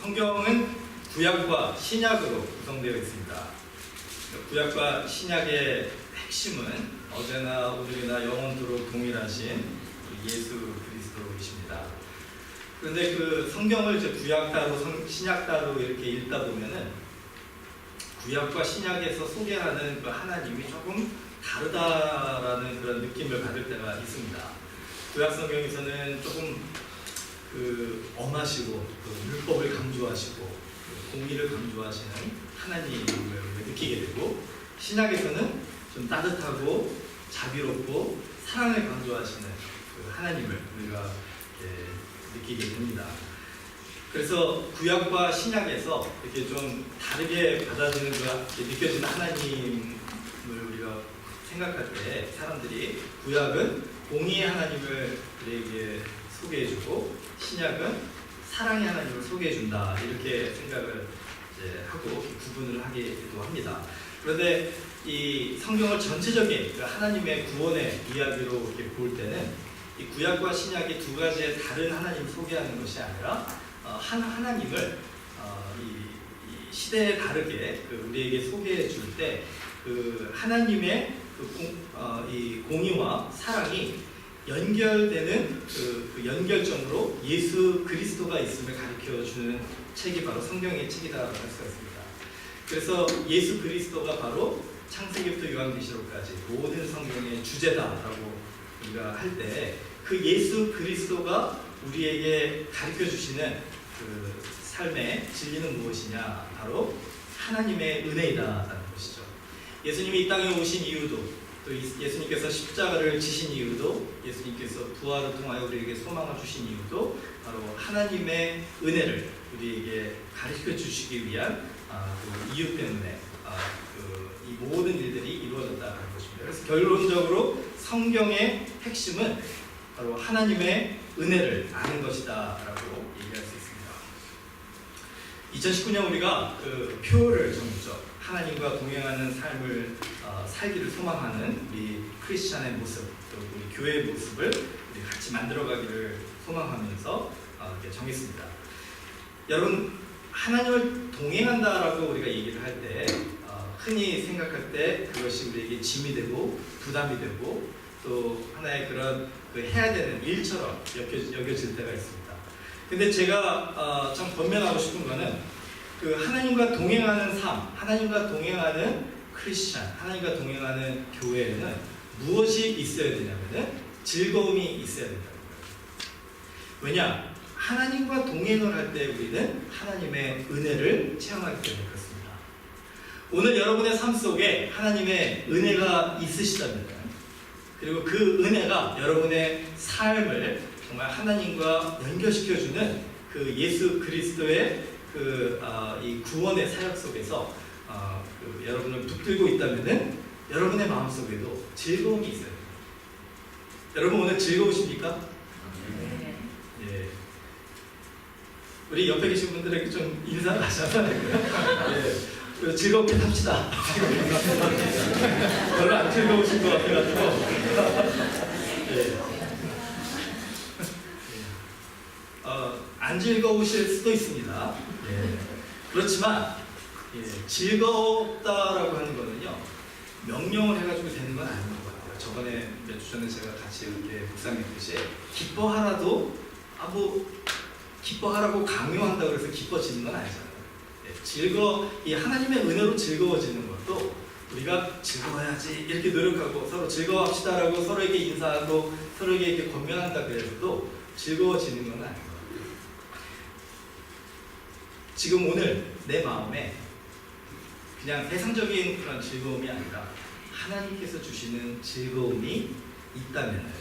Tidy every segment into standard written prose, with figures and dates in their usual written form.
성경은 구약과 신약으로 구성되어 있습니다. 구약과 신약의 핵심은 어제나 오늘이나 영원토록 동일하신 예수 그리스도이십니다. 그런데 그 성경을 이제 구약 따로 신약 따로 이렇게 읽다 보면은 구약과 신약에서 소개하는 그 하나님이 조금 다르다라는 그런 느낌을 받을 때가 있습니다. 구약 성경에서는 조금 그 엄하시고 그 율법을 강조하시고 그 공의를 강조하시는 하나님을 느끼게 되고, 신약에서는 좀 따뜻하고 자비롭고 사랑을 강조하시는 그 하나님을 우리가 느끼게 됩니다. 그래서 구약과 신약에서 이렇게 좀 다르게 받아들이는 느껴지는 하나님을 우리가 생각할 때 사람들이 구약은 공의의 하나님을 우리에게 소개해주고 신약은 사랑의 하나님을 소개해준다, 이렇게 생각을 이제 하고 구분을 하기도 합니다. 그런데 이 성경을 전체적인 그 하나님의 구원의 이야기로 이렇게 볼 때는 이 구약과 신약이 두 가지의 다른 하나님을 소개하는 것이 아니라 한 하나님을 이 시대에 다르게 그 우리에게 소개해 줄 때 그 하나님의 이 공의와 사랑이 연결되는 그 연결점으로 예수 그리스도가 있음을 가르쳐 주는 책이 바로 성경의 책이라고 할 수가 있습니다. 그래서 예수 그리스도가 바로 창세기부터 요한계시록까지 모든 성경의 주제다라고 우리가 할 때 그 예수 그리스도가 우리에게 가르쳐 주시는 그 삶의 진리는 무엇이냐? 바로 하나님의 은혜이다라는 것이죠. 예수님이 이 땅에 오신 이유도, 또 예수님께서 십자가를 지신 이유도, 예수님께서 부활을 통하여 우리에게 소망을 주신 이유도 바로 하나님의 은혜를 우리에게 가르쳐 주시기 위한 그 이유 때문에 이 모든 일들이 이루어졌다는 것입니다. 그래서 결론적으로 성경의 핵심은 바로 하나님의 은혜를 아는 것이다 라고 얘기할 수 있습니다. 2019년 우리가 그 표를 정했죠. 하나님과 동행하는 삶을 살기를 소망하는 우리 크리스찬의 모습, 또 우리 교회의 모습을 우리 같이 만들어가기를 소망하면서 이렇게 정했습니다. 여러분, 하나님을 동행한다라고 우리가 얘기를 할 때 흔히 생각할 때 그것이 우리에게 짐이 되고 부담이 되고 또 하나의 그런 그 해야 되는 일처럼 여겨질 때가 있습니다. 근데 제가 참 권면하고 싶은 거는 그 하나님과 동행하는 삶, 하나님과 동행하는 크리스찬, 하나님과 동행하는 교회에는 무엇이 있어야 되냐면은 즐거움이 있어야 된다는 거예요. 왜냐? 하나님과 동행을 할 때 우리는 하나님의 은혜를 체험하기 때문에 그렇습니다. 오늘 여러분의 삶 속에 하나님의 은혜가 있으시다면, 그리고 그 은혜가 여러분의 삶을 정말 하나님과 연결시켜주는 그 예수 그리스도의 이 구원의 사역 속에서 여러분을 붙들고 있다면은 여러분의 마음 속에도 즐거움이 있어요. 여러분 오늘 즐거우십니까? 네. 예. 우리 옆에 계신 분들에게 좀 인사를 하셔야 예. 즐겁게 삽시다. 별로 안 즐거우신 것 같아가지고. 예. 안 즐거우실 수도 있습니다. 예. 그렇지만 즐겁다라고 하는 거는요, 명령을 해가지고 되는 건 아닌 것 같아요. 저번에 몇 주 전에 제가 같이 이렇게 묵상했듯이 기뻐하라도 기뻐하라고 강요한다고 해서 기뻐지는 건 아니잖아요. 이 하나님의 은혜로 즐거워지는 것도 우리가 즐거워야지 이렇게 노력하고 서로 즐거워합시다라고 서로에게 인사하고 서로에게 이렇게 권면한다 그래도 즐거워지는 건 아닌 것 같아요. 지금 오늘 내 마음에 그냥 세상적인 그런 즐거움이 아니라 하나님께서 주시는 즐거움이 있다면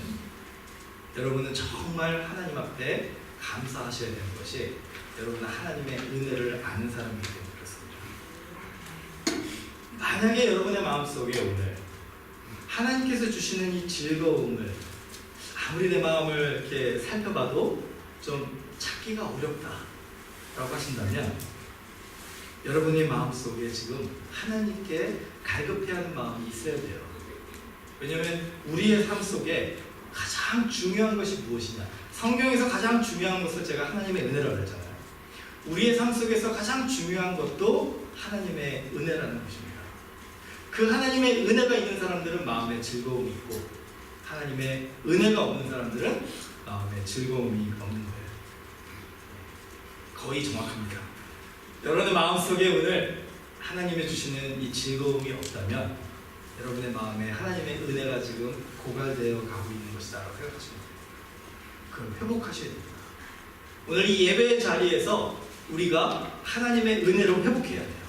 여러분은 정말 하나님 앞에 감사하셔야 되는 것이 여러분은 하나님의 은혜를 아는 사람이기 때문에 그렇습니다. 만약에 여러분의 마음속에 오늘 하나님께서 주시는 이 즐거움을 아무리 내 마음을 이렇게 살펴봐도 좀 찾기가 어렵다라고 하신다면 여러분의 마음속에 지금 하나님께 갈급해하는 마음이 있어야 돼요. 왜냐하면 우리의 삶 속에 가장 중요한 것이 무엇이냐? 성경에서 가장 중요한 것을 제가 하나님의 은혜라고 했잖아요. 우리의 삶 속에서 가장 중요한 것도 하나님의 은혜라는 것입니다. 그 하나님의 은혜가 있는 사람들은 마음에 즐거움이 있고 하나님의 은혜가 없는 사람들은 마음에 즐거움이 없는 거예요. 거의 정확합니다. 여러분의 마음속에 오늘 하나님이 주시는 이 즐거움이 없다면 여러분의 마음에 하나님의 은혜가 지금 고갈되어 가고 있는 것이다라고 생각하시면 돼요. 그럼 회복하셔야 됩니다. 오늘 이 예배의 자리에서 우리가 하나님의 은혜로 회복해야 돼요.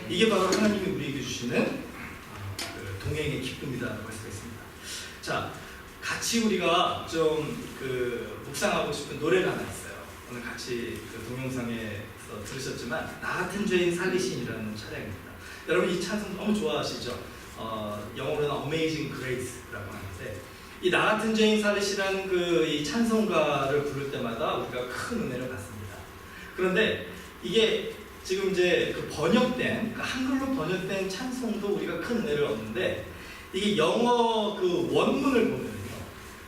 이게 바로 하나님이 우리에게 주시는 동행의 기쁨이다라고 할 수가 있습니다. 자, 같이 우리가 좀 묵상하고 싶은 노래가 하나 있어요. 오늘 같이 동영상에서 들으셨지만 나 같은 죄인 살리신이라는 찬양입니다. 여러분 이 찬송 너무 좋아하시죠? 영어로는 Amazing Grace라고 하는데 이 나 같은 죄인 살리시라는 이 찬송가를 부를 때마다 우리가 큰 은혜를 받습니다. 그런데 이게 지금 이제 번역된 한글로 번역된 찬송도 우리가 큰 은혜를 얻는데 이게 영어 원문을 보면요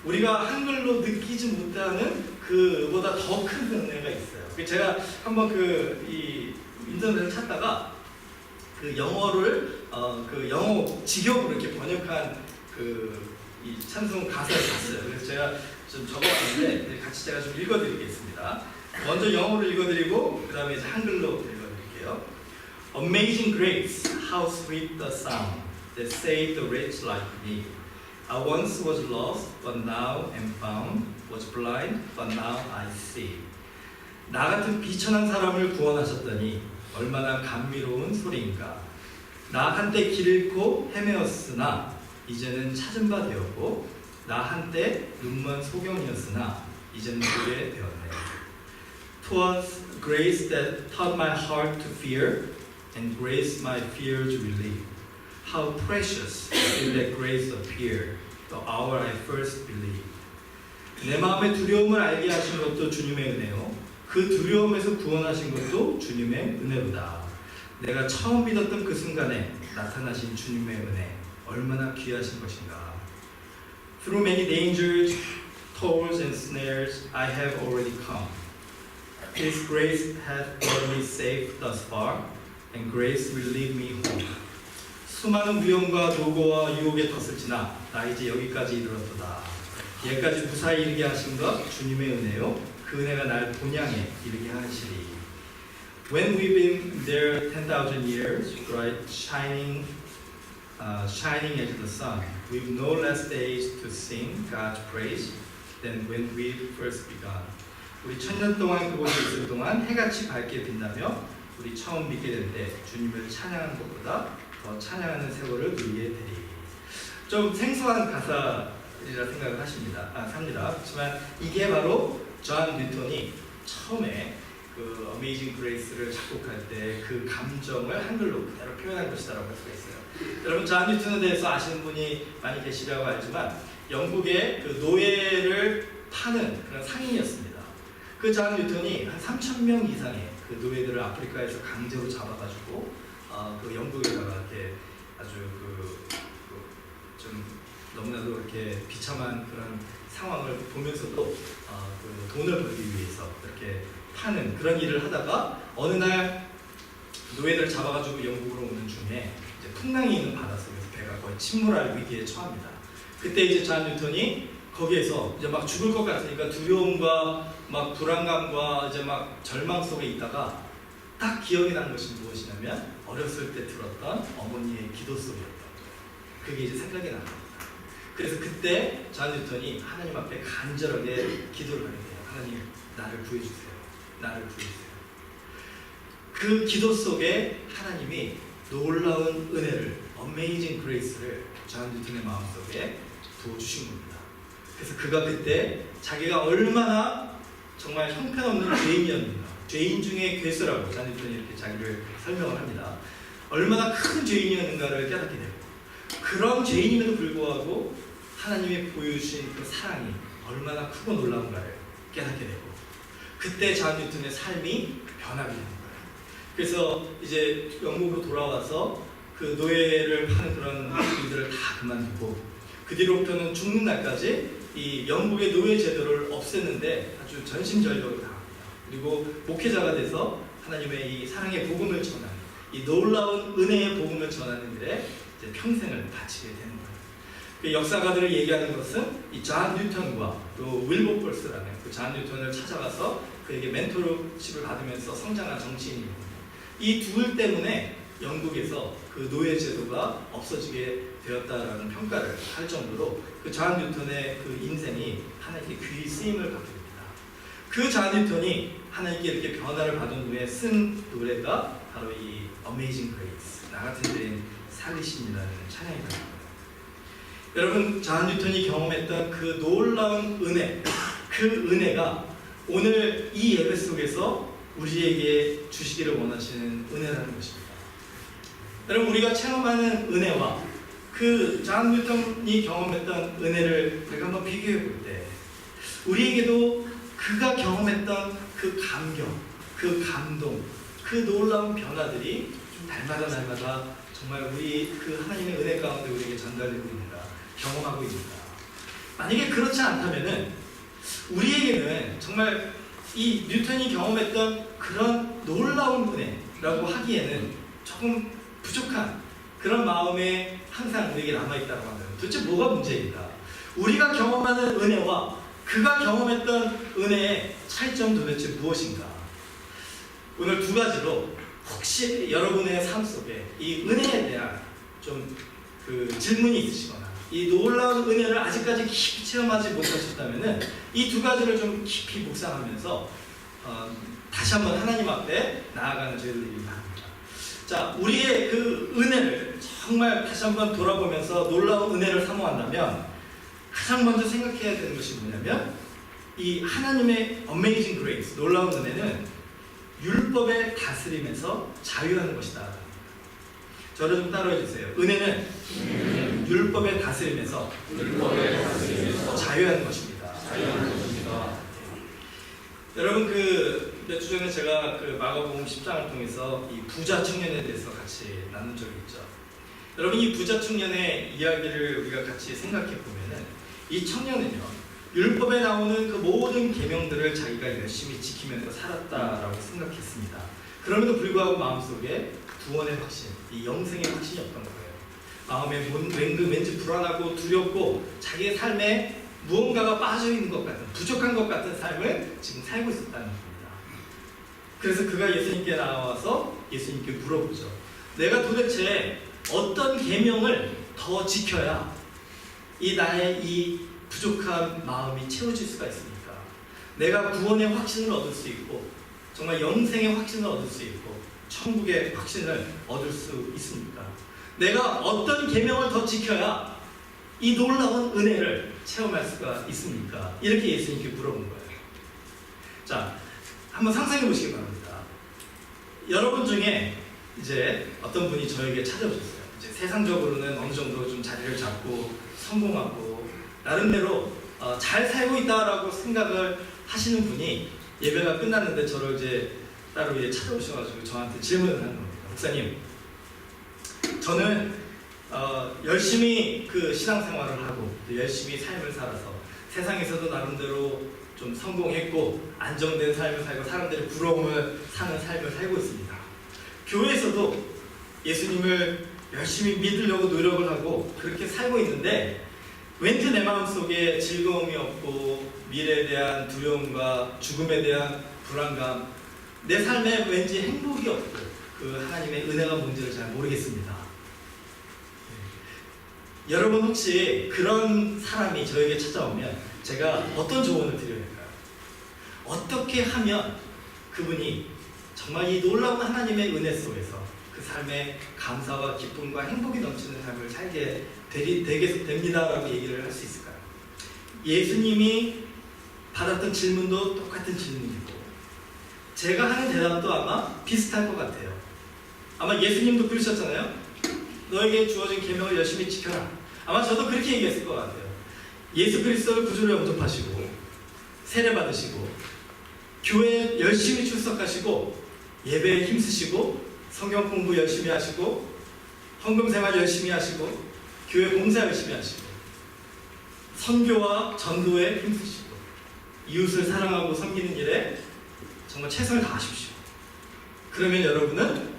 우리가 한글로 느끼지 못하는 그보다 더 큰 은혜가 있어요. 제가 한번 이 인터넷을 찾다가 영어를 영어 직역으로 이렇게 번역한 이 찬송 가사를 봤어요. 그래서 제가 좀 적어봤는데 같이 제가 좀 읽어드리겠습니다. 먼저 영어로 읽어드리고 그 다음에 이제 한글로 읽어드릴게요. Amazing grace, how sweet the sound that saved a wretch like me. I once was lost, but now am found. Was blind, but now I see. 나 같은 비천한 사람을 구원하셨더니 얼마나 감미로운 소리인가. 나 한때 길 잃고 헤매었으나 이제는 찾은 바 되었고 나 한때 눈먼 소경이었으나 이제는 보게 되었네. 'Twas grace that taught my heart to fear and grace my fear to relieve. How precious did that grace appear the hour I first believed. 내 마음의 두려움을 알게 하신 것도 주님의 은혜요. 그 두려움에서 구원하신 것도 주님의 은혜로다. 내가 처음 믿었던 그 순간에 나타나신 주님의 은혜 얼마나 귀하신 것인가. Through many dangers, toils and snares I have already come. His grace hath brought me safe thus far, and grace will lead me home. 수많은 위험과 노고와 유혹에 덧을지나 나 이제 여기까지 이르렀도다. 여기까지 무사히 이르게 하신 것 주님의 은혜요. 그 은혜가 날 본향에 이르게 하시리. When we've been there 10,000 years, bright shining as the sun, we've no less days to sing God's praise than when we first begun. 우리 1000년 동안 그곳에 있을 동안 해같이 밝게 빛나며 우리 처음 믿게 될 때 주님을 찬양하는 것보다 더 찬양하는 세월을 누리게 되리. 좀 생소한 가사리라 생각을 삽니다. 하지만 이게 바로 존 뉴턴이 처음에 어메이징 그레이스를 작곡할 때 그 감정을 한글로 그대로 표현한 것이다라고 할 수가 있어요. 여러분 존 뉴턴에 대해서 아시는 분이 많이 계시라고 알지만 영국의 노예를 파는 그런 상인이었습니다. 그 존 뉴턴이 한 3,000명 이상의 노예들을 아프리카에서 강제로 잡아가지고 영국에다가 이렇게 아주 좀 너무나도 이렇게 비참한 그런 상황을 보면서도 돈을 벌기 위해서 이렇게 파는 그런 일을 하다가 어느 날 노예들을 잡아가지고 영국으로 오는 중에 이제 풍랑이 있는 바다 속에서 배가 거의 침몰할 위기에 처합니다. 그때 이제 존 뉴턴이 거기에서 이제 막 죽을 것 같으니까 두려움과 막 불안감과 이제 막 절망 속에 있다가 딱 기억이 난 것이 무엇이냐면 어렸을 때 들었던 어머니의 기도 소리였던 거예요. 그게 이제 생각이 납니다. 그래서 그때 존 뉴턴이 하나님 앞에 간절하게 기도를 하게 돼요. 하나님 나를 구해주세요. 나를 구해주세요. 그 기도 속에 하나님이 놀라운 은혜를 Amazing Grace를 존 뉴턴의 마음속에 부어주신 겁니다. 그래서 그가 그때 자기가 얼마나 정말 형편없는 죄인이었는가, 죄인 중에 괴수라고 존 뉴턴이 이렇게 자기를 설명을 합니다. 얼마나 큰 죄인이었는가를 깨닫게 되고 그런 죄인임에도 불구하고 하나님이 보여주신 그 사랑이 얼마나 크고 놀라운가를 깨닫게 되고 그때 존 뉴턴의 삶이 변하게 되는 거예요. 그래서 이제 영국으로 돌아와서 그 노예를 파는 그런 일들을 다 그만두고 그 뒤로부터는 죽는 날까지 이 영국의 노예 제도를 없앴는데 아주 전심전력을 다합니다. 그리고 목회자가 돼서 하나님의 이 사랑의 복음을 전하는, 이 놀라운 은혜의 복음을 전하는 일에 이제 평생을 바치게 되는 거예요. 그 역사가들을 얘기하는 것은 이 존 뉴턴과 또 윌버포스라는 그 존 뉴턴을 찾아가서 그에게 멘토십을 받으면서 성장한 정치인이거든요. 이 둘 때문에 영국에서 그 노예 제도가 없어지게 되었다라는 평가를 할 정도로 그 존 뉴턴의 그 인생이 하나님께 귀히 쓰임을 받게 됩니다. 그 존 뉴턴이 하나님께 이렇게 변화를 받은 후에 쓴 노래가 바로 이 Amazing Grace, 나 같은 죄인 살리심이라는 찬양이다. 여러분, 존 뉴턴이 경험했던 그 놀라운 은혜, 그 은혜가 오늘 이 예배 속에서 우리에게 주시기를 원하시는 은혜라는 것입니다. 여러분, 우리가 체험하는 은혜와 그 존 뉴턴이 경험했던 은혜를 우리가 한번 비교해 볼 때 우리에게도 그가 경험했던 그 감격, 그 감동, 그 놀라운 변화들이 날마다 정말 우리 그 하나님의 은혜 가운데 우리에게 전달되고 있는가, 경험하고 있는가. 만약에 그렇지 않다면은 우리에게는 정말 이 뉴턴이 경험했던 그런 놀라운 은혜라고 하기에는 조금 부족한 그런 마음에 항상 우리에게 남아있다고 한다면 도대체 뭐가 문제일까? 우리가 경험하는 은혜와 그가 경험했던 은혜의 차이점 도대체 무엇인가? 오늘 두 가지로 혹시 여러분의 삶 속에 이 은혜에 대한 좀 그 질문이 있으시거나 이 놀라운 은혜를 아직까지 깊이 체험하지 못하셨다면 이 두 가지를 좀 깊이 묵상하면서 다시 한번 하나님 앞에 나아가는 저희들이 바랍니다. 자, 우리의 그 은혜를 정말 다시 한번 돌아보면서 놀라운 은혜를 사모한다면 가장 먼저 생각해야 되는 것이 뭐냐면 이 하나님의 Amazing Grace, 놀라운 은혜는 율법의 다스림에서 자유하는 것이다. 저를 좀 따라해 주세요. 은혜는 율법의 다스림에서 자유하는 것입니다. 여러분, 그 몇 주 전에 제가 그 마가복음 10장을 통해서 이 부자 청년에 대해서 같이 나눈 적이 있죠. 여러분, 이 부자 청년의 이야기를 우리가 같이 생각해 보면은 이 청년은요, 율법에 나오는 그 모든 계명들을 자기가 열심히 지키면서 살았다라고 생각했습니다. 그럼에도 불구하고 마음속에 구원의 확신, 이 영생의 확신이 없던 거예요. 마음에 왠지 불안하고 두렵고 자기의 삶에 무언가가 빠져있는 것 같은, 부족한 것 같은 삶을 지금 살고 있었다는 겁니다. 그래서 그가 예수님께 나와서 예수님께 물어보죠. 내가 도대체 어떤 계명을 더 지켜야 이 나의 이 부족한 마음이 채워질 수가 있습니까? 내가 구원의 확신을 얻을 수 있고 정말 영생의 확신을 얻을 수 있고 천국의 확신을 얻을 수 있습니까? 내가 어떤 계명을 더 지켜야 이 놀라운 은혜를 체험할 수가 있습니까? 이렇게 예수님께 물어본 거예요. 자, 한번 상상해 보시기 바랍니다. 여러분 중에 이제 어떤 분이 저에게 찾아오셨어요. 이제 세상적으로는 어느 정도 좀 자리를 잡고 성공하고 나름대로 잘 살고 있다라고 생각을 하시는 분이 예배가 끝났는데 저를 이제 따로 이제 찾아오셔가지고 저한테 질문을 하는 겁니다. 목사님, 저는 열심히 그 신앙생활을 하고 열심히 삶을 살아서 세상에서도 나름대로 좀 성공했고 안정된 삶을 살고 사람들의 부러움을 사는 삶을 살고 있습니다. 교회에서도 예수님을 열심히 믿으려고 노력을 하고 그렇게 살고 있는데 왠지 내 마음속에 즐거움이 없고 미래에 대한 두려움과 죽음에 대한 불안감, 내 삶에 왠지 행복이 없고 그 하나님의 은혜가 뭔지를 잘 모르겠습니다. 여러분, 혹시 그런 사람이 저에게 찾아오면 제가 어떤 조언을 드려야 할까요? 어떻게 하면 그분이 정말 이 놀라운 하나님의 은혜 속에서 그 삶에 감사와 기쁨과 행복이 넘치는 삶을 살게 되게 됩니다라고 얘기를 할 수 있을까요? 예수님이 받았던 질문도 똑같은 질문이고 제가 하는 대답도 아마 비슷할 것 같아요. 아마 예수님도 그러셨잖아요. 너에게 주어진 계명을 열심히 지켜라. 아마 저도 그렇게 얘기했을 것 같아요. 예수 그리스도를 구주로 영접하시고 세례 받으시고 교회에 열심히 출석하시고 예배에 힘쓰시고 성경 공부 열심히 하시고 헌금 생활 열심히 하시고 교회 봉사 열심히 하시고 선교와 전도에 힘쓰시고 이웃을 사랑하고 섬기는 일에 정말 최선을 다하십시오. 그러면 여러분은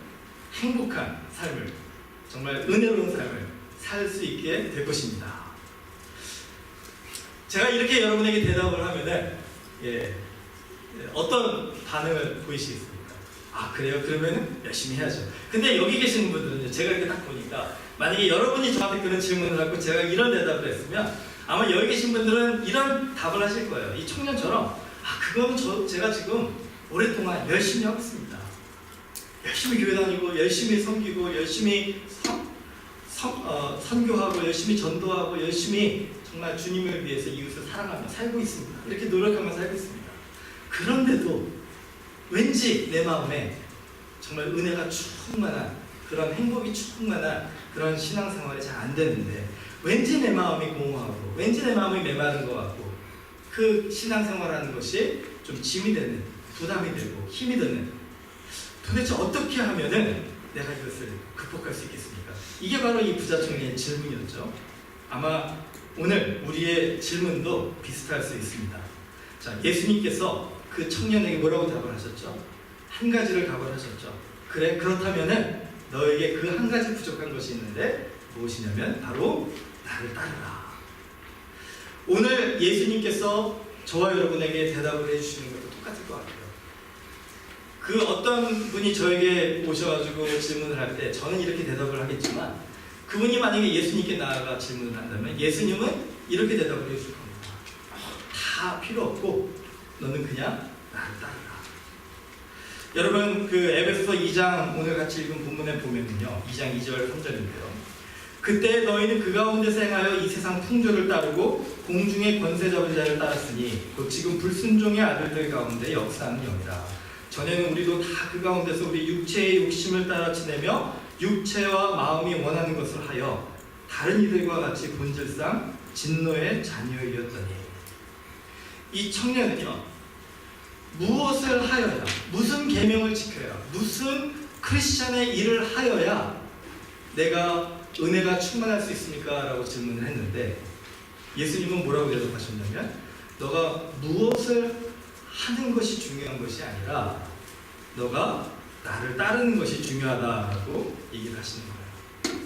행복한 삶을, 정말 은혜로운 삶을 살 수 있게 될 것입니다. 제가 이렇게 여러분에게 대답을 하면은 어떤 반응을 보이시겠습니까? 아, 그래요? 그러면 열심히 해야죠. 근데 여기 계시는 분들은요, 제가 이렇게 딱 보니까 만약에 여러분이 저한테 그런 질문을 하고 제가 이런 대답을 했으면 아마 여기 계신 분들은 이런 답을 하실 거예요. 이 청년처럼, 아, 그건 제가 지금 오랫동안 열심히 하고 있습니다. 열심히 교회 다니고 열심히 섬기고 열심히 선교하고 열심히 전도하고 열심히 정말 주님을 위해서 이웃을 사랑하며 살고 있습니다. 이렇게 노력하며 살고 있습니다. 그런데도 왠지 내 마음에 정말 은혜가 충만한, 그런 행복이 충만한 그런 신앙생활이 잘 안 되는데, 왠지 내 마음이 공허하고 왠지 내 마음이 메마른 것 같고, 그 신앙생활하는 것이 좀 짐이 되는, 부담이 되고 힘이 드는, 도대체 어떻게 하면은 내가 이것을 극복할 수 있겠습니까? 이게 바로 이 부자 청년의 질문이었죠. 아마 오늘 우리의 질문도 비슷할 수 있습니다. 자, 예수님께서 그 청년에게 뭐라고 답을 하셨죠? 한 가지를 답을 하셨죠. 그래, 그렇다면은 너에게 그 한 가지 부족한 것이 있는데 무엇이냐면 바로 나를 따르라. 오늘 예수님께서 저와 여러분에게 대답을 해주시는 것도 똑같을 것 같아요. 그 어떤 분이 저에게 오셔가지고 질문을 할 때 저는 이렇게 대답을 하겠지만, 그분이 만약에 예수님께 나아가 질문을 한다면 예수님은 이렇게 대답을 해줄 겁니다. 다 필요 없고 너는 그냥 나를 따르라. 여러분, 그 에베소서 2장 오늘 같이 읽은 본문에 보면은요, 2장 2절 3절인데요. 그때 너희는 그 가운데서 행하여 이 세상 풍조를 따르고 공중의 권세 잡은 자를 따랐으니 곧 지금 불순종의 아들들 가운데 역사하는 영이라. 전에는 우리도 다 그 가운데서 우리 육체의 욕심을 따라 지내며 육체와 마음이 원하는 것을 하여 다른 이들과 같이 본질상 진노의 자녀이었더니. 이 청년은요, 무엇을 하여야, 무슨 계명을 지켜야, 무슨 크리스천의 일을 하여야 내가 은혜가 충만할 수 있습니까? 라고 질문을 했는데, 예수님은 뭐라고 대답하셨냐면, 너가 무엇을 하는 것이 중요한 것이 아니라 너가 나를 따르는 것이 중요하다라고 얘기를 하시는 거예요.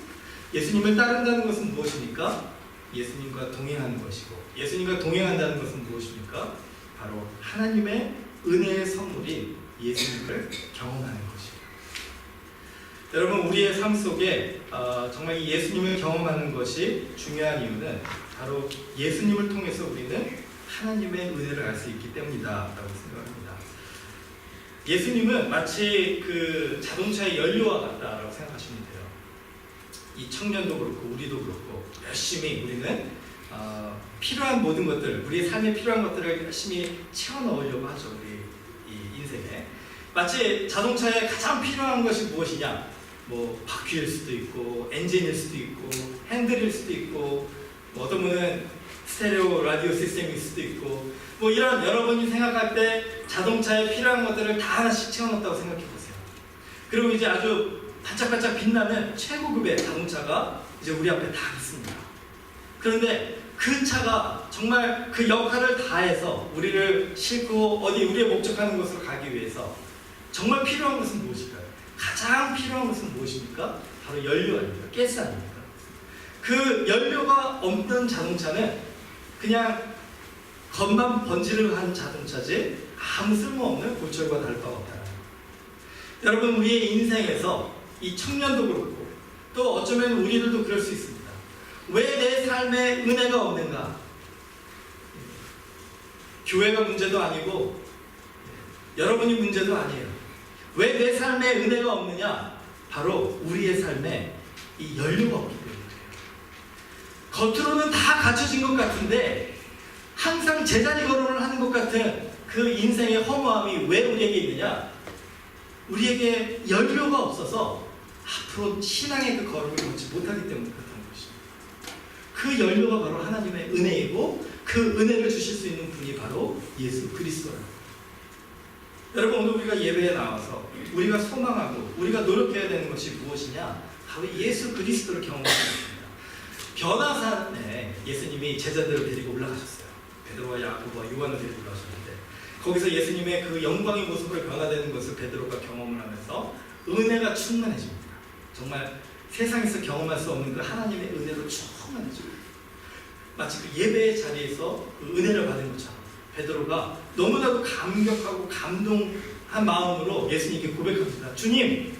예수님을 따른다는 것은 무엇입니까? 예수님과 동행하는 것이고, 예수님과 동행한다는 것은 무엇입니까? 바로 하나님의 은혜의 선물인 예수님을 경험하는 것입니다. 여러분, 우리의 삶 속에 정말 이 예수님을 경험하는 것이 중요한 이유는 바로 예수님을 통해서 우리는 하나님의 은혜를 알 수 있기 때문이다 라고 생각합니다. 예수님은 마치 그 자동차의 연료와 같다라고 생각하시면 돼요. 이 청년도 그렇고 우리도 그렇고 열심히 우리는 필요한 모든 것들, 우리의 삶에 필요한 것들을 열심히 채워 넣으려고 하죠. 우리 이 인생에 마치 자동차에 가장 필요한 것이 무엇이냐, 뭐 바퀴일 수도 있고 엔진일 수도 있고 핸들일 수도 있고, 뭐 어떤 분은 스테레오 라디오 시스템일 수도 있고, 뭐 이런 여러분이 생각할 때 자동차에 필요한 것들을 다 하나씩 채워넣었다고 생각해 보세요. 그리고 이제 아주 반짝반짝 빛나는 최고급의 자동차가 이제 우리 앞에 다 있습니다. 그런데 그 차가 정말 그 역할을 다해서 우리를 싣고 어디 우리의 목적하는 곳으로 가기 위해서 정말 필요한 것은 무엇일까요? 가장 필요한 것은 무엇입니까? 바로 연료 아닙니까? 가스 아닙니까? 그 연료가 없는 자동차는 그냥 겉만 번지를 한 자동차지 아무 쓸모없는 고철과 다를 바가 없다. 여러분, 우리의 인생에서 이 청년도 그렇고 또 어쩌면 우리들도 그럴 수 있습니다. 왜 내 삶에 은혜가 없는가? 교회가 문제도 아니고 여러분이 문제도 아니에요. 왜 내 삶에 은혜가 없느냐? 바로 우리의 삶에 이 연료가 없기 때문이에요. 겉으로는 다 갖춰진 것 같은데 항상 제자리 걸음을 하는 것 같은 그 인생의 허무함이 왜 우리에게 있느냐? 우리에게 연료가 없어서 앞으로 신앙의 그 걸음을 걷지 못하기 때문에 그렇다는 것입니다. 그 연료가 바로 하나님의 은혜이고 그 은혜를 주실 수 있는 분이 바로 예수 그리스도라는 거예요. 여러분, 오늘 우리가 예배에 나와서 우리가 소망하고 우리가 노력해야 되는 것이 무엇이냐? 바로 예수 그리스도를 경험하는 것입니다. 변화산에 예수님이 제자들을 데리고 올라가셨어요. 베드로와 야고보와 요한을 데리고 올라가셨는데 거기서 예수님의 그 영광의 모습으로 변화되는 것을 베드로가 경험을 하면서 은혜가 충만해집니다. 정말 세상에서 경험할 수 없는 그 하나님의 은혜로 충만해집니다. 마치 그 예배의 자리에서 그 은혜를 받은 것처럼 베드로가 너무나도 감격하고 감동한 마음으로 예수님께 고백합니다. 주님,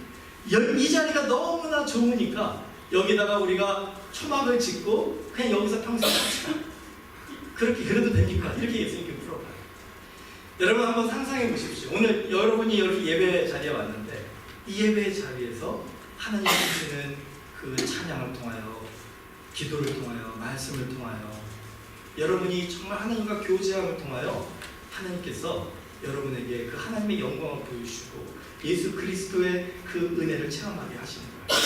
이 자리가 너무나 좋으니까 여기다가 우리가 초막을 짓고 그냥 여기서 평생 삽시다. 그렇게 그래도 됩니까? 이렇게 예수님께 물어봐요. 여러분 한번 상상해 보십시오. 오늘 여러분이 이렇게 예배 자리에 왔는데 이 예배 자리에서 하나님 주시는 그 찬양을 통하여, 기도를 통하여, 말씀을 통하여 여러분이 정말 하나님과 교제함을 통하여 하나님께서 여러분에게 그 하나님의 영광을 보여주시고 예수 그리스도의 그 은혜를 체험하게 하시는 거예요.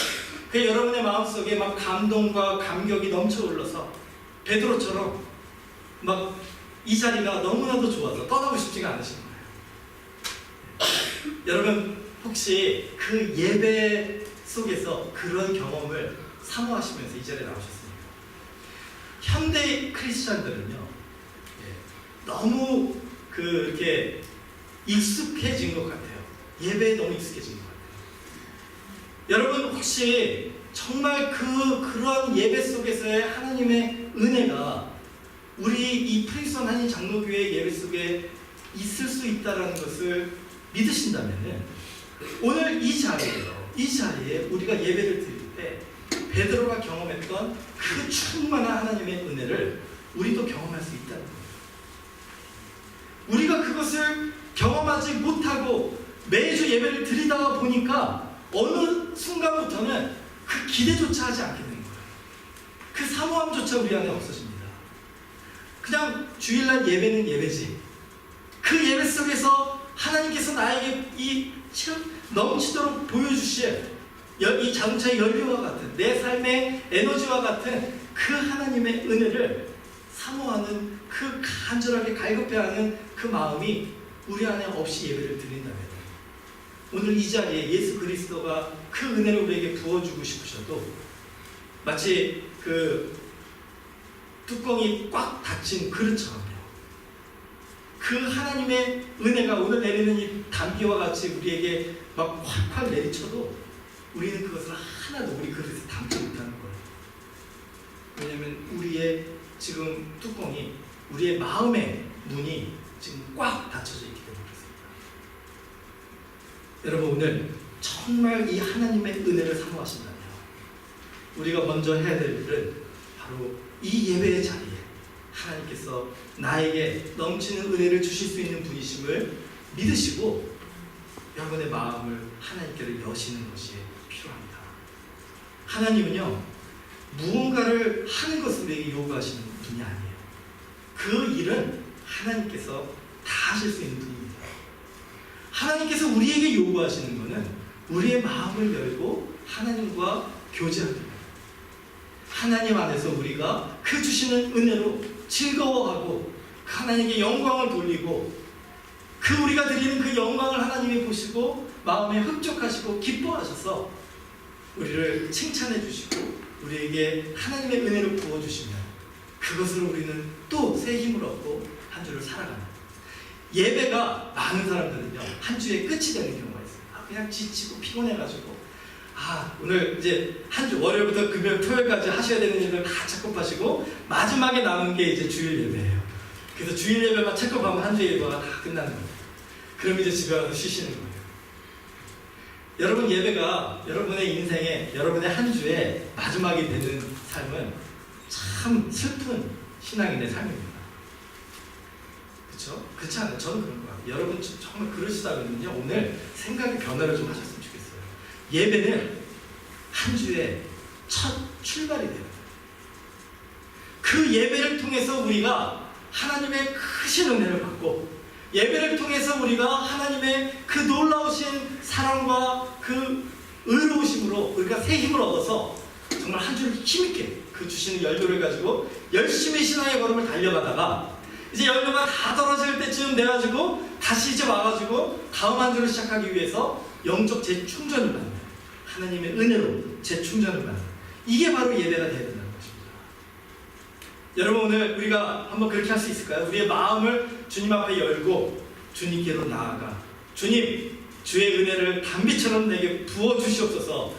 그 여러분의 마음속에 막 감동과 감격이 넘쳐 흘러서 베드로처럼 막 이 자리가 너무나도 좋아서 떠나고 싶지가 않으신 거예요. 여러분 혹시 그 예배 속에서 그런 경험을 사모하시면서 이 자리에 나오셨습니까? 현대 크리스찬들은요, 너무 이렇게 익숙해진 것 같아요. 예배에 너무 익숙해진 것 같아요. 여러분 혹시 정말 그런 예배 속에서의 하나님의 은혜가 우리 이 프리스턴 한인 장로교회 예배 속에 있을 수 있다는 것을 믿으신다면 오늘 이 자리에 우리가 예배를 드릴 때 베드로가 경험했던 그 충만한 하나님의 은혜를 우리도 경험할 수 있다는 거예요. 우리가 그것을 경험하지 못하고 매주 예배를 드리다가 보니까 어느 순간부터는 그 기대조차 하지 않게 되는 거예요. 그 사모함조차 우리 안에 없어집니다. 그냥 주일날 예배는 예배지. 그 예배 속에서 하나님께서 나에게 이 넘치도록 보여주실 이 자동차의 연료와 같은 내 삶의 에너지와 같은 그 하나님의 은혜를 사모하는 그 간절하게 갈급해하는 그 마음이 우리 안에 없이 예배를 드린다면 오늘 이 자리에 예수 그리스도가 그 은혜를 우리에게 부어주고 싶으셔도 마치 그 뚜껑이 꽉 닫힌 그릇처럼요. 그 하나님의 은혜가 오늘 내리는 이 단비와 같이 우리에게 막 활활 내리쳐도 우리는 그것을 하나도 우리 그릇에 담지 못하는 거예요. 왜냐하면 우리의 지금 뚜껑이, 우리의 마음의 문이 지금 꽉 닫혀져 있기 때문에 그렇습니다. 여러분 오늘 정말 이 하나님의 은혜를 사모하신다면 우리가 먼저 해야 될 일은 바로 이 예배의 자리에 하나님께서 나에게 넘치는 은혜를 주실 수 있는 분이심을 믿으시고 여러분의 마음을 하나님께로 여시는 것이 필요합니다. 하나님은요, 무언가를 하는 것을 우리에게 요구하시는 분이 아니에요. 그 일은 하나님께서 다 하실 수 있는 분입니다. 하나님께서 우리에게 요구하시는 것은 우리의 마음을 열고 하나님과 교제하는 거예요. 하나님 안에서 우리가 그 주시는 은혜로 즐거워하고 하나님께 영광을 돌리고 그 우리가 드리는 그 영광을 하나님이 보시고 마음에 흡족하시고 기뻐하셔서 우리를 칭찬해 주시고 우리에게 하나님의 은혜를 부어주시면 그것으로 우리는 또 새 힘을 얻고 한 주를 살아가는 예배가 많은 사람들은요 한 주의 끝이 되는 경우가 있어요. 그냥 지치고 피곤해가지고 오늘 이제 한 주 월요일부터 금요일 토요일까지 하셔야 되는 일을 다 체크업하시고 마지막에 남은 게 이제 주일 예배예요. 그래서 주일 예배만 체크업하면 한 주의 예배가 다 끝나는 거예요. 그럼 이제 집에 와서 쉬시는 거예요. 여러분 예배가 여러분의 인생에 여러분의 한 주의 마지막이 되는 삶은 참 슬픈 신앙인의 삶입니다. 그렇죠? 그렇지 않아요? 저는 그런 것 같아요. 여러분 정말 그러시다면요 오늘 생각의 변화를 좀 하셨으면 좋겠어요. 예배는 한 주의 첫 출발이 돼요. 그 예배를 통해서 우리가 하나님의 크신 은혜를 받고 예배를 통해서 우리가 하나님의 그 놀라우신 사랑과 그 의로우심으로 우리가 새 힘을 얻어서 정말 한 주를 힘있게 그 주시는 연료를 가지고 열심히 신앙의 걸음을 달려가다가 이제 연료가 다 떨어질 때쯤 돼가지고 다시 이제 와가지고 다음 한 주를 시작하기 위해서 영적 재충전을 받는 하나님의 은혜로 재충전을 받는 이게 바로 예배가 되어야 된다는 것입니다. 여러분 오늘 우리가 한번 그렇게 할 수 있을까요? 우리의 마음을 주님 앞에 열고 주님께로 나아가 주님, 주의 은혜를 단비처럼 내게 부어 주시옵소서.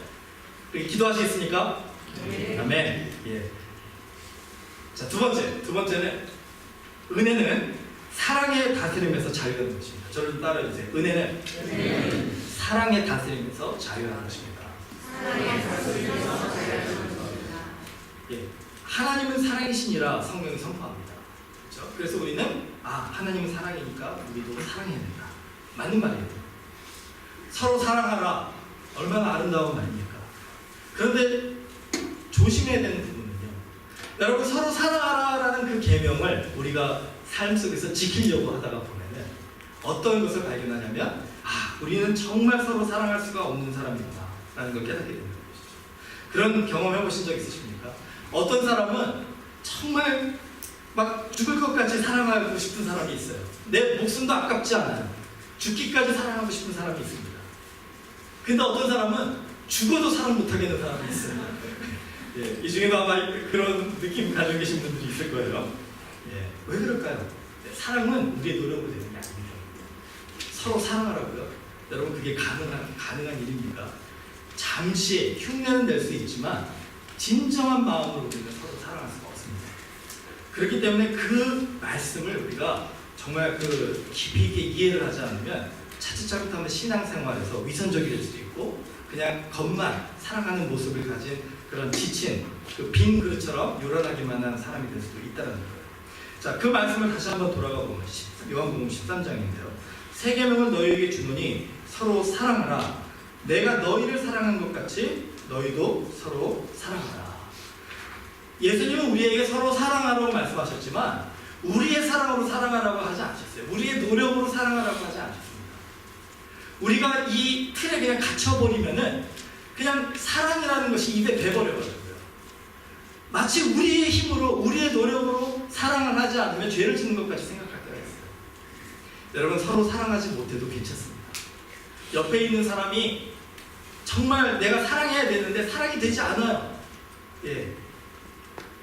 그렇게 기도하시겠습니까? 네. 아멘. 예. 자, 두 번째는 은혜는 사랑의 다스림에서 자유하는 것입니다. 저를 좀 따라해주세요. 은혜는 네. 사랑의 다스림에서 자유하는 것입니다. 사랑의 다스림에서 자유하는 것입니다. 예. 하나님은 사랑이시니라 성경이 선포합니다. 그렇죠? 그래서 우리는 하나님은 사랑이니까 우리도 사랑해야 된다. 맞는 말이에요. 서로 사랑하라. 얼마나 아름다운 말입니까? 그런데 조심해야 되는 부분은요. 여러분, 서로 사랑하라라는 그 계명을 우리가 삶 속에서 지키려고 하다가 보면은 어떤 것을 발견하냐면 우리는 정말 서로 사랑할 수가 없는 사람이구나 라는 걸 깨닫게 되는 것이죠. 그런 경험 해보신 적 있으십니까? 어떤 사람은 정말 막 죽을 것 같이 사랑하고 싶은 사람이 있어요. 내 목숨도 아깝지 않아요. 죽기까지 사랑하고 싶은 사람이 있습니다. 근데 어떤 사람은 죽어도 사랑 못하겠는 사람이 있어요. 예, 이 중에도 아마 그런 느낌 가지고 계신 분들이 있을 거예요. 예, 왜 그럴까요? 사랑은 우리의 노력으로 되는 게 아닙니다. 서로 사랑하라고요. 여러분, 그게 가능한 일입니까? 잠시 흉내는 낼 수 있지만 진정한 마음으로 우리는 서로 사랑할 수가 없습니다. 그렇기 때문에 그 말씀을 우리가 정말 깊이 있게 이해를 하지 않으면 자칫 잘못하면 신앙생활에서 위선적이 될 수도 있고 그냥 겉만 사랑하는 모습을 가진 그런 지친 빈 그릇처럼 요란하기만 한 사람이 될 수도 있다는 거예요. 자, 그 말씀을 다시 한번 돌아가 보면 요한복음 13장인데요. 세 계명을 너희에게 주노니 서로 사랑하라. 내가 너희를 사랑한 것 같이 너희도 서로 사랑하라. 예수님은 우리에게 서로 사랑하라고 말씀하셨지만 우리의 사랑으로 사랑하라고 하지 않으셨어요. 우리의 노력으로 사랑하라고 하지 않으셨습니다. 우리가 이 틀에 그냥 갇혀버리면은 그냥 사랑이라는 것이 입에 배버려가지고요. 마치 우리의 힘으로, 우리의 노력으로 사랑을 하지 않으면 죄를 짓는 것 같이 생각할 때가 있어요. 여러분, 서로 사랑하지 못해도 괜찮습니다. 옆에 있는 사람이 정말 내가 사랑해야 되는데 사랑이 되지 않아요. 예,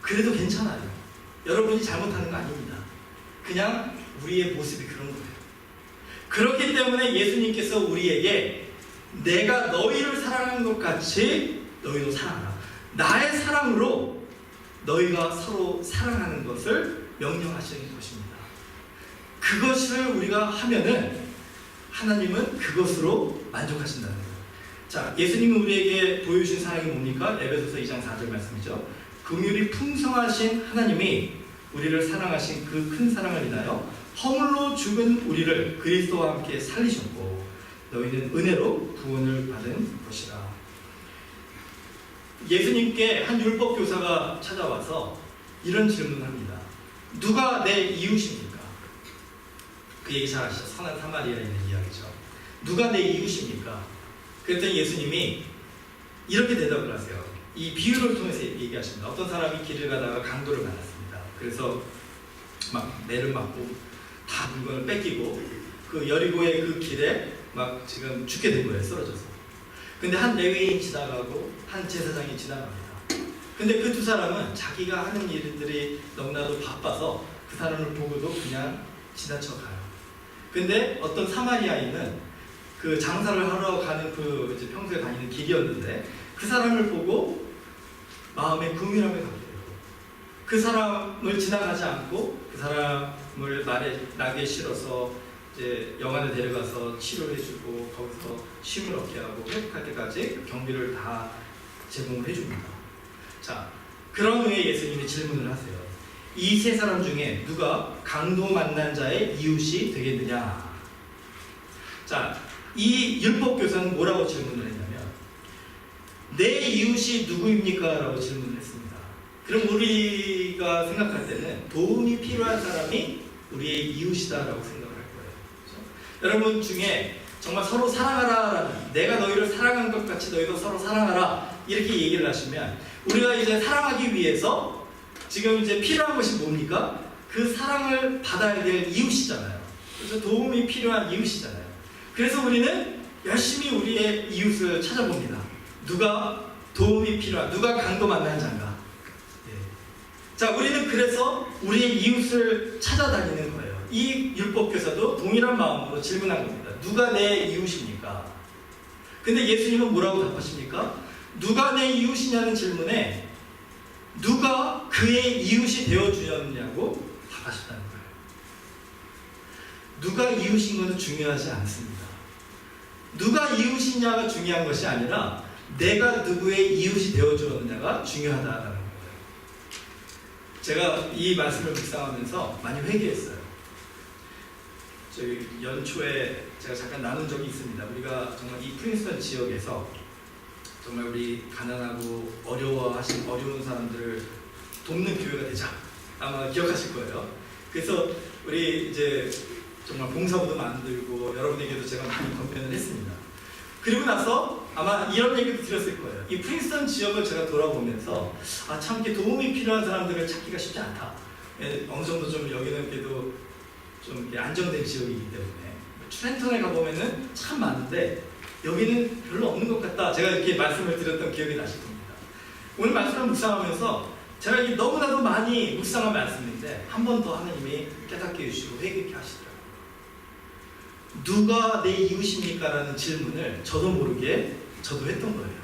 그래도 괜찮아요. 여러분이 잘못하는 거 아닙니다. 그냥 우리의 모습이 그런 거예요. 그렇기 때문에 예수님께서 우리에게 내가 너희를 사랑한 것 같이 너희도 사랑하라. 나의 사랑으로 너희가 서로 사랑하는 것을 명령하시는 것입니다. 그것을 우리가 하면은 하나님은 그것으로 만족하신다는 거예요. 자, 예수님은 우리에게 보여주신 사랑이 뭡니까? 에베소서 2장 4절 말씀이죠. 긍휼이 풍성하신 하나님이 우리를 사랑하신 그 큰 사랑을 인하여 허물로 죽은 우리를 그리스도와 함께 살리셨고 너희는 은혜로 구원을 받은 것이라. 예수님께 한 율법 교사가 찾아와서 이런 질문을 합니다. 누가 내 이웃입니까? 그 얘기 잘 아시죠? 선한 사마리아에 있는 이야기죠. 누가 내 이웃입니까? 그랬더니 예수님이 이렇게 대답을 하세요. 이 비유를 통해서 얘기하십니다. 어떤 사람이 길을 가다가 강도를 만났습니다. 그래서 막 매를 맞고 다 물건을 뺏기고 그 여리고의 그 길에 막 지금 죽게 된 거예요. 쓰러져서. 근데 한 레위인이 지나가고 한 제사장이 지나갑니다. 근데 그 두 사람은 자기가 하는 일들이 너무나도 바빠서 그 사람을 보고도 그냥 지나쳐가요. 근데 어떤 사마리아인은 그 장사를 하러 가는 그 이제 평소에 다니는 길이었는데 그 사람을 보고 마음에 긍휼함을 갖게 되고 그 사람을 지나가지 않고 그 사람을 낙에 실어서 이제 영안을 데려가서 치료해주고 거기서 쉼을 얻게 하고 회복할 때까지 경비를 다 제공을 해줍니다. 자, 그런 후에 예수님이 질문을 하세요. 이 세 사람 중에 누가 강도 만난 자의 이웃이 되겠느냐? 자, 이 율법교사는 뭐라고 질문을 했냐면 내 이웃이 누구입니까? 라고 질문을 했습니다. 그럼 우리가 생각할 때는 도움이 필요한 사람이 우리의 이웃이다라고 생각을 할 거예요. 그렇죠? 여러분 중에 정말 서로 사랑하라라는, 내가 너희를 사랑한 것 같이 너희도 서로 사랑하라 이렇게 얘기를 하시면 우리가 이제 사랑하기 위해서 지금 이제 필요한 것이 뭡니까? 그 사랑을 받아야 될 이웃이잖아요. 그래서 도움이 필요한 이웃이잖아요. 그래서 우리는 열심히 우리의 이웃을 찾아봅니다. 누가 도움이 필요한, 누가 강도 만나는 자인가. 자, 우리는 그래서 우리의 이웃을 찾아다니는 거예요. 이 율법교사도 동일한 마음으로 질문한 겁니다. 누가 내 이웃입니까? 근데 예수님은 뭐라고 답하십니까? 누가 내 이웃이냐는 질문에 누가 그의 이웃이 되어주었냐고 답하셨다는 거예요. 누가 이웃인 것은 중요하지 않습니다. 누가 이웃이냐가 중요한 것이 아니라 내가 누구의 이웃이 되어주었느냐가 중요하다라는 거예요. 제가 이 말씀을 묵상하면서 많이 회개했어요. 저희 연초에 제가 잠깐 나눈 적이 있습니다. 우리가 정말 이 프린스턴 지역에서 정말 우리 가난하고 어려운 사람들을 돕는 교회가 되자. 아마 기억하실 거예요. 그래서 우리 이제 정말 봉사부도 만들고 여러분에게도 제가 많이 권면을 했습니다. 그리고 나서 아마 이런 얘기도 드렸을 거예요. 이 프린스턴 지역을 제가 돌아보면서 참 이렇게 도움이 필요한 사람들을 찾기가 쉽지 않다. 어느 정도 좀 여기는 그래도 좀 이렇게 안정된 지역이기 때문에 트렌턴에 가보면은 참 많은데 여기는 별로 없는 것 같다. 제가 이렇게 말씀을 드렸던 기억이 나실 겁니다. 오늘 말씀을 묵상하면서 제가 이게 너무나도 많이 묵상한 말씀인데 한 번 더 하나님이 깨닫게 해주시고 회개케 하시더라고요. 누가 내 이웃입니까? 라는 질문을 저도 모르게 저도 했던 거예요.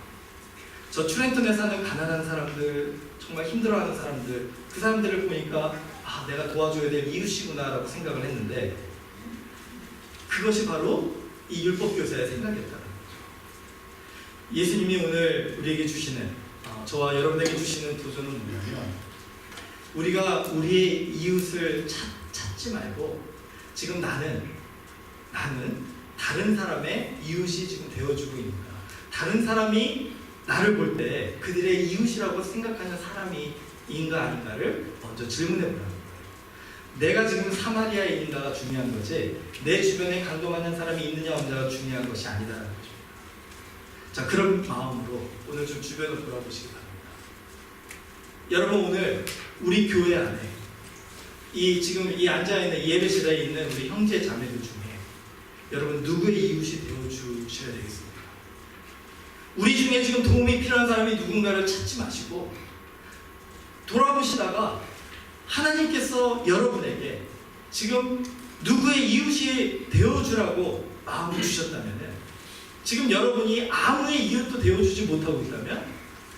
저 트렌턴에 사는 가난한 사람들, 정말 힘들어하는 사람들, 그 사람들을 보니까 내가 도와줘야 될 이웃이구나 라고 생각을 했는데 그것이 바로 이 율법교사의 생각이었다는 거죠. 예수님이 오늘 우리에게 주시는 저와 여러분에게 주시는 도전은 뭐냐면 우리가 우리의 이웃을 찾지 말고 지금 나는 다른 사람의 이웃이 지금 되어주고 있는가, 다른 사람이 나를 볼 때 그들의 이웃이라고 생각하는 사람이인가 아닌가를 먼저 질문해 보라는 거예요. 내가 지금 사마리아인인가가 중요한 거지 내 주변에 감동하는 사람이 있느냐 없느냐가 중요한 것이 아니다라는 거죠. 자, 그런 마음으로 오늘 좀 주변을 돌아보시기 바랍니다. 여러분, 오늘 우리 교회 안에 지금 이 앉아있는 예배실에 있는 우리 형제 자매들 중에 여러분 누구의 이웃이 되어주셔야 되겠습니까? 우리 중에 지금 도움이 필요한 사람이 누군가를 찾지 마시고 돌아보시다가 하나님께서 여러분에게 지금 누구의 이웃이 되어주라고 마음을 주셨다면 지금 여러분이 아무의 이웃도 되어주지 못하고 있다면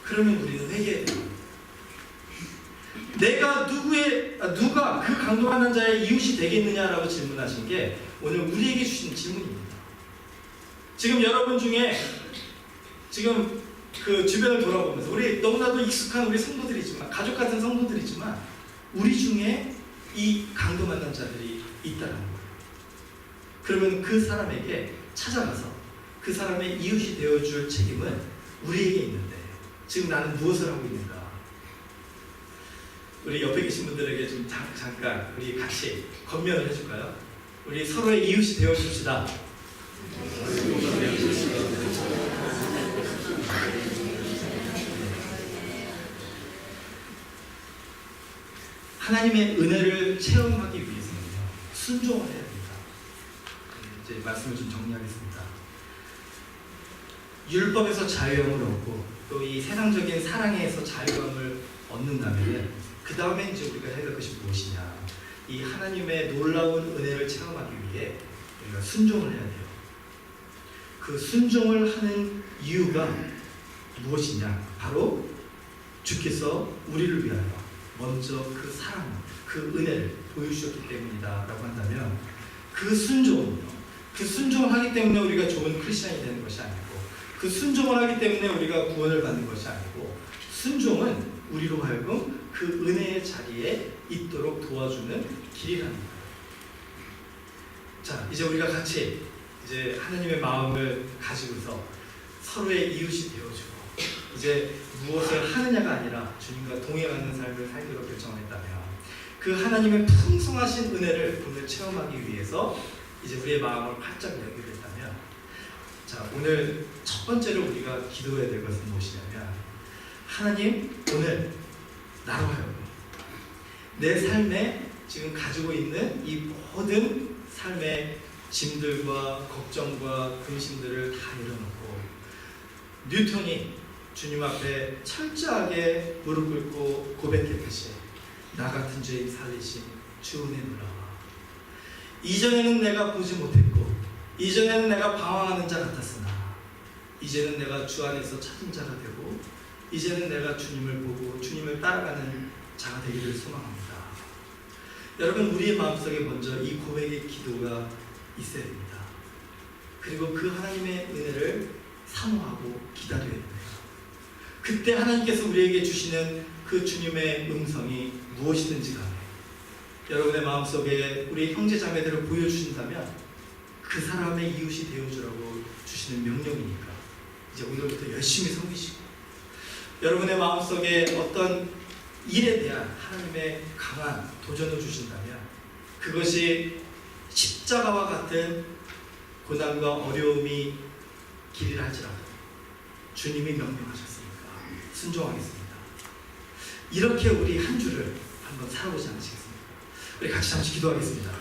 그러면 우리는 회개해야 됩니다. 내가 누가 그 강동하는 자의 이웃이 되겠느냐라고 질문하신 게 오늘 우리에게 주신 질문입니다. 지금 여러분 중에 지금 그 주변을 돌아보면서 우리 너무나도 익숙한 우리 성도들이지만 가족 같은 성도들이지만 우리 중에 이 강동하는 자들이 있다는 거예요. 그러면 그 사람에게 찾아가서 그 사람의 이웃이 되어줄 책임은 우리에게 있는데 지금 나는 무엇을 하고 있는가? 우리 옆에 계신 분들에게 좀 잠깐 우리 같이 권면을 해줄까요? 우리 서로의 이웃이 되어줍시다. 하나님의 은혜를 체험하기 위해서는요, 순종을 해야 됩니다. 이제 말씀을 좀 정리하겠습니다. 율법에서 자유함을 얻고 또 이 세상적인 사랑에서 자유함을 얻는다면 그 다음에 이제 우리가 해야 될 것이 무엇이냐? 이 하나님의 놀라운 은혜를 체험하기 위해 우리가 순종을 해야 돼요. 그 순종을 하는 이유가 무엇이냐? 바로 주께서 우리를 위하여 먼저 그 사랑, 그 은혜를 보여주셨기 때문이다 라고 한다면 그 순종은요, 그 순종을 하기 때문에 우리가 좋은 크리스천이 되는 것이 아니고 그 순종을 하기 때문에 우리가 구원을 받는 것이 아니고 순종은 우리로 하여금 그 은혜의 자리에 있도록 도와주는 길이라는 거예요. 자, 이제 우리가 같이 이제 하나님의 마음을 가지고서 서로의 이웃이 되어주고 이제 무엇을 하느냐가 아니라 주님과 동행하는 삶을 살기로 결정했다면 그 하나님의 풍성하신 은혜를 오늘 체험하기 위해서 이제 우리의 마음을 활짝 열기로 했다면 자, 오늘 첫 번째로 우리가 기도해야 될 것은 무엇이냐면 하나님, 오늘 나로 하여금 내 삶에 지금 가지고 있는 이 모든 삶의 짐들과 걱정과 근심들을 다 내려놓고 뉴턴이 주님 앞에 철저하게 무릎 꿇고 고백했듯이 나 같은 죄인 살리신 주 은혜 놀라와 이전에는 내가 보지 못했고 이전에는 내가 방황하는 자 같았으나 이제는 내가 주 안에서 찾은 자가 되고 이제는 내가 주님을 보고 주님을 따라가는 자가 되기를 소망합니다. 여러분, 우리의 마음속에 먼저 이 고백의 기도가 있어야 됩니다. 그리고 그 하나님의 은혜를 사모하고 기다려야 됩니다. 그때 하나님께서 우리에게 주시는 그 주님의 음성이 무엇이든지 간에 여러분의 마음속에 우리 형제 자매들을 보여주신다면 그 사람의 이웃이 되어주라고 주시는 명령이니까 이제 오늘부터 열심히 섬기시고, 여러분의 마음속에 어떤 일에 대한 하나님의 강한 도전을 주신다면 그것이 십자가와 같은 고난과 어려움이 길이라 할지라도 주님이 명령하셨으니까 순종하겠습니다. 이렇게 우리 한 주를 한번 살아보지 않으시겠습니까? 우리 같이 잠시 기도하겠습니다.